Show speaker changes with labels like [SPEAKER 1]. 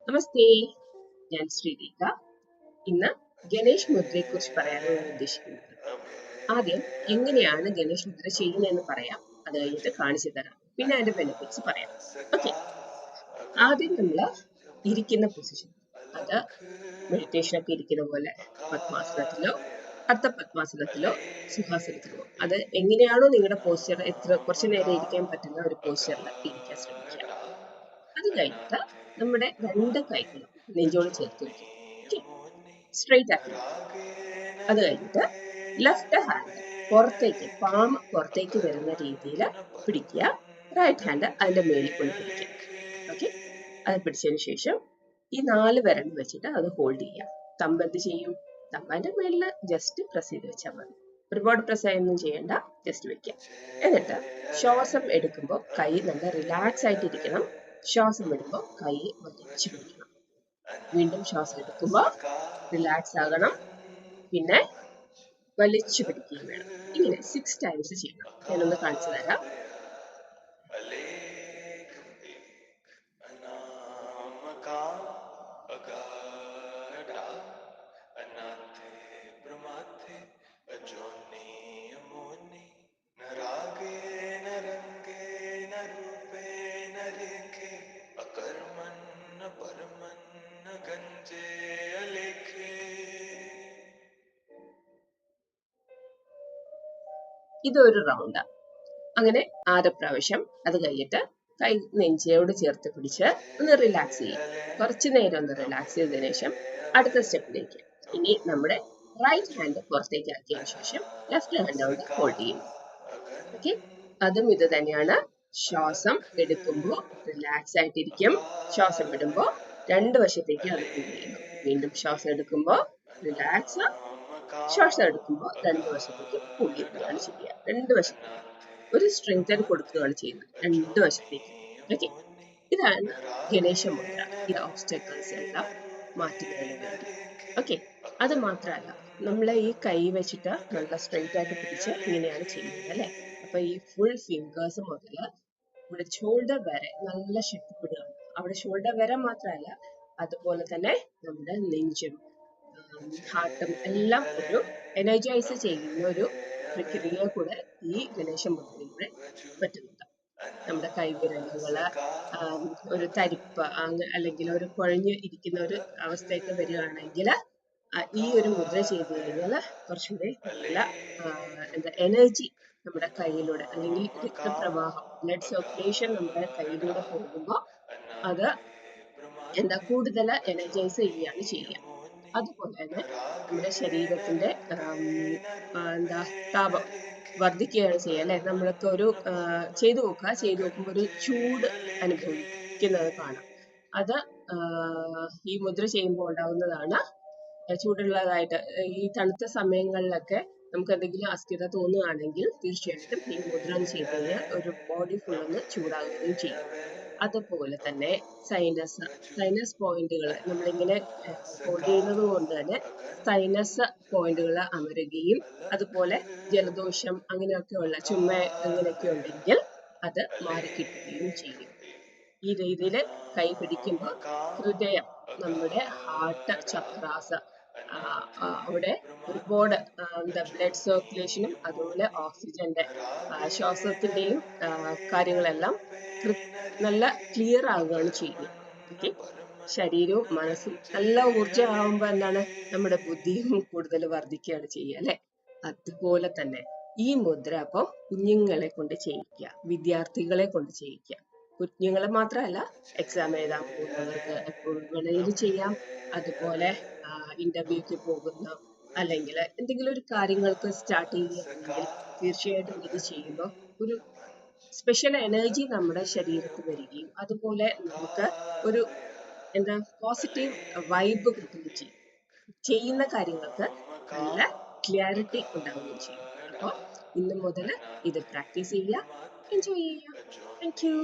[SPEAKER 1] നമസ്തേ, ഞാൻ ശ്രീരേഖ. ഇന്ന് ഗണേഷ് മുദ്രയെക്കുറിച്ച് പറയാനാണ് ഉദ്ദേശിക്കുന്നത്. ആദ്യം എങ്ങനെയാണ് ഗണേഷ് മുദ്ര ചെയ്യുന്നതെന്ന് പറയാം. അത് കഴിഞ്ഞിട്ട് കാണിച്ചു തരാം. പിന്നെ അതിന്റെ ബെനിഫിറ്റ്സ് പറയാം. ഓക്കെ, ആദ്യം നമ്മൾ ഇരിക്കുന്ന പൊസിഷൻ, അത് മെഡിറ്റേഷനൊക്കെ ഇരിക്കുന്ന പോലെ പത്മാസനത്തിലോ അർത്ഥ പത്മാസനത്തിലോ സുഖാസനത്തിലോ, അത് എങ്ങനെയാണോ നിങ്ങളുടെ പോസ്ചർ, കുറച്ചു നേരം ഇരിക്കാൻ പറ്റുന്ന ഒരു പോസ്ചറിൽ ഇരിക്കാൻ ശ്രമിക്കുക. അത് കഴിഞ്ഞിട്ട് നമ്മുടെ രണ്ട് കൈകളും നെഞ്ചോട് ചേർത്ത് വയ്ക്കും. ഓക്കെ, സ്ട്രെയിറ്റ് ആക്കി. അത് കഴിഞ്ഞിട്ട് ലെഫ്റ്റ് ഹാൻഡ് പുറത്തേക്ക്, പാം പുറത്തേക്ക് വരുന്ന രീതിയിൽ പിടിക്കുക. റൈറ്റ് ഹാൻഡ് അതിന്റെ മേളിൽ കൊണ്ട് പിടിക്കുക. ഓക്കെ, അത് പിടിച്ചതിന് ശേഷം ഈ 4 വിരൽ വെച്ചിട്ട് അത് ഹോൾഡ് ചെയ്യാം. തമ്പ് എന്ത് ചെയ്യും? തമ്പാന്റെ മേളിൽ ജസ്റ്റ് പ്രസ് ചെയ്ത് വെച്ചാൽ മതി. ഒരുപാട് പ്രസ് ഒന്നും ചെയ്യണ്ട, ജസ്റ്റ് വെക്കാം. എന്നിട്ട് ശ്വാസം എടുക്കുമ്പോൾ കൈ നല്ല റിലാക്സ് ആയിട്ടിരിക്കണം. ശ്വാസം വിടുമ്പോൾ കൈ വലിച്ചു പിടിക്കണം. വീണ്ടും ശ്വാസം എടുക്കുമ്പോൾ റിലാക്സ് ആകണം, പിന്നെ വലിച്ചു പിടിക്കുകയും വേണം. ഇങ്ങനെ 6 ടൈംസ് ചെയ്യണം. ഞാനൊന്ന് കാണിച്ചു തരാം. ഇതൊരു റൗണ്ട്. അങ്ങനെ 6 പ്രാവശ്യം. അത് കഴിഞ്ഞിട്ട് കൈ നെഞ്ചയോട് ചേർത്ത് പിടിച്ച് ഒന്ന് റിലാക്സ് ചെയ്യും. കുറച്ചു നേരം ഒന്ന് റിലാക്സ് ചെയ്തതിനു ശേഷം അടുത്ത സ്റ്റെപ്പിലേക്ക്. ഇനി നമ്മുടെ റൈറ്റ് ഹാൻഡ് പുറത്തേക്ക് ആക്കിയതിനു ശേഷം ലെഫ്റ്റ് ഹാൻഡ് കൊണ്ട് ഹോൾഡ് ചെയ്യുന്നു. ഓക്കെ, അതും ഇത് തന്നെയാണ്. ശ്വാസം എടുക്കുമ്പോൾ റിലാക്സ് ആയിട്ടിരിക്കും. ശ്വാസം വിടുമ്പോൾ രണ്ട് വശത്തേക്ക് അത് പുൾ ചെയ്യുന്നു. വീണ്ടും ശ്വാസം എടുക്കുമ്പോൾ റിലാക്സ്, ശ്വാസം എടുക്കുമ്പോൾ രണ്ട് വശത്തേക്ക് പുൾ ചെയ്യുകയാണ് ചെയ്യുക. രണ്ട് വശത്തേക്ക് ഒരു സ്ട്രെങ്തൻ കൊടുക്കുകയാണ് ചെയ്യുന്നത്, രണ്ട് വശത്തേക്ക്. ഓക്കെ, ഇതാണ് ഗണേശ മുദ്ര. ഈ ഓബ്സ്റ്റക്കിൾസ് എല്ലാം മാറ്റുന്നതിന് വേണ്ടി. ഓക്കെ, അത് മാത്രമല്ല, നമ്മളെ ഈ കൈ വെച്ചിട്ട് നല്ല സ്ട്രെയിറ്റ് ആയിട്ട് പിടിച്ച് ഇങ്ങനെയാണ് ചെയ്യുന്നത് അല്ലെ. അപ്പൊ ഈ ഫുൾ ഫിംഗേഴ്സ് മുതൽ ഇവിടെ ഷോൾഡർ വരെ നല്ല ശക്തിപ്പെടുകയാണ്. അവിടെ ഷോൾഡർ വരെ മാത്രമല്ല, അതുപോലെ തന്നെ നമ്മുടെ നെഞ്ചും ഹാർട്ടും എല്ലാം ഒരു എനർജൈസ് ചെയ്യുന്ന ഒരു പ്രക്രിയ കൂടെ ഈ ഗണേശ മുദ്രയിലൂടെ പറ്റുന്നുണ്ട്. നമ്മുടെ കൈവിരലുകള് ഒരു തരിപ്പ് അല്ലെങ്കിൽ ഒരു കുഴഞ്ഞ് ഇരിക്കുന്ന ഒരു അവസ്ഥയൊക്കെ വരികയാണെങ്കിൽ ഈ ഒരു മുദ്ര ചെയ്തു കഴിഞ്ഞാൽ കുറച്ചുകൂടി നല്ല എനർജി നമ്മുടെ കയ്യിലൂടെ, അല്ലെങ്കിൽ രക്തപ്രവാഹം, ബ്ലഡ് സർക്കുലേഷൻ നമ്മുടെ കയ്യിലൂടെ പോകുമ്പോൾ അത് കൂടുതൽ എനർജൈസ് ചെയ്യുകയാണ് ചെയ്യുക. അതുപോലെ തന്നെ നമ്മുടെ ശരീരത്തിന്റെ താപം വർദ്ധിക്കുകയാണ് ചെയ്യുക അല്ലെ. നമ്മളൊക്കെ ഒരു ചെയ്തു നോക്കുമ്പോൾ ഒരു ചൂട് അനുഭവിക്കുന്നത് കാണാം. അത് ഈ മുദ്ര ചെയ്യുമ്പോൾ ഉണ്ടാവുന്നതാണ്. ചൂടുള്ളതായിട്ട് ഈ തണുത്ത സമയങ്ങളിലൊക്കെ നമുക്ക് എന്തെങ്കിലും അസ്ഥിരത തോന്നുകയാണെങ്കിൽ തീർച്ചയായിട്ടും ഈ മുദ്ര ചെയ്ത് കഴിഞ്ഞാൽ ഒരു ബോഡി ഫുൾ ഒന്ന് ചൂടാകുകയും ചെയ്യും. അതുപോലെ തന്നെ സൈനസ് പോയിന്റുകൾ നമ്മളിങ്ങനെ ഹോൾഡ് ചെയ്യുന്നത് കൊണ്ട് തന്നെ സൈനസ് പോയിന്റുകൾ അമരുകയും, അതുപോലെ ജലദോഷം അങ്ങനെയൊക്കെയുള്ള ചുമ അങ്ങനെയൊക്കെ ഉണ്ടെങ്കിൽ അത് മാറിക്കിട്ടുകയും ചെയ്യും. ഈ രീതിയിൽ കൈ പിടിക്കുമ്പോൾ ഹൃദയം, നമ്മുടെ ഹാർട്ട് ചക്രാസ്, അവിടെ ഒരുപാട് ബ്ലഡ് സർക്കുലേഷനും അതുപോലെ ഓക്സിജന്റെ ശ്വാസത്തിന്റെയും കാര്യങ്ങളെല്ലാം നല്ല ക്ലിയർ ആവുകയാണ് ചെയ്യുന്നത്. ഓക്കെ, ശരീരവും മനസ്സും നല്ല ഊർജ്ജമാകുമ്പോൾ എന്താണ്, നമ്മുടെ ബുദ്ധിയും കൂടുതൽ വർദ്ധിക്കുകയാണ് ചെയ്യുക അല്ലെ. അതുപോലെ തന്നെ ഈ മുദ്ര അപ്പം കുഞ്ഞുങ്ങളെ കൊണ്ട് ചെയ്യിക്കുക, വിദ്യാർത്ഥികളെ കൊണ്ട് ചെയ്യിക്കുക. കുഞ്ഞുങ്ങളെ മാത്രമല്ല, എക്സാം എഴുതാൻ പോകുന്നവർക്ക് എപ്പോഴും വേണമെങ്കിലും ചെയ്യാം. അതുപോലെ ഇന്റർവ്യൂക്ക് പോകുന്ന, അല്ലെങ്കിൽ എന്തെങ്കിലും ഒരു കാര്യങ്ങൾക്ക് സ്റ്റാർട്ട് ചെയ്യുകയാണെങ്കിൽ തീർച്ചയായിട്ടും ഇത് ചെയ്യുമ്പോൾ ഒരു സ്പെഷ്യൽ എനർജി നമ്മുടെ ശരീരത്തിൽ വരികയും, അതുപോലെ നമുക്ക് ഒരു പോസിറ്റീവ് വൈബ് കിട്ടുകയും ചെയ്യും. ചെയ്യുന്ന കാര്യങ്ങൾക്ക് നല്ല ക്ലാരിറ്റി ഉണ്ടാവുകയും ചെയ്യും. അപ്പോൾ ഇന്ന് മുതൽ ഇത് പ്രാക്ടീസ് ചെയ്യുക, എൻജോയ് ചെയ്യുക. Thank you.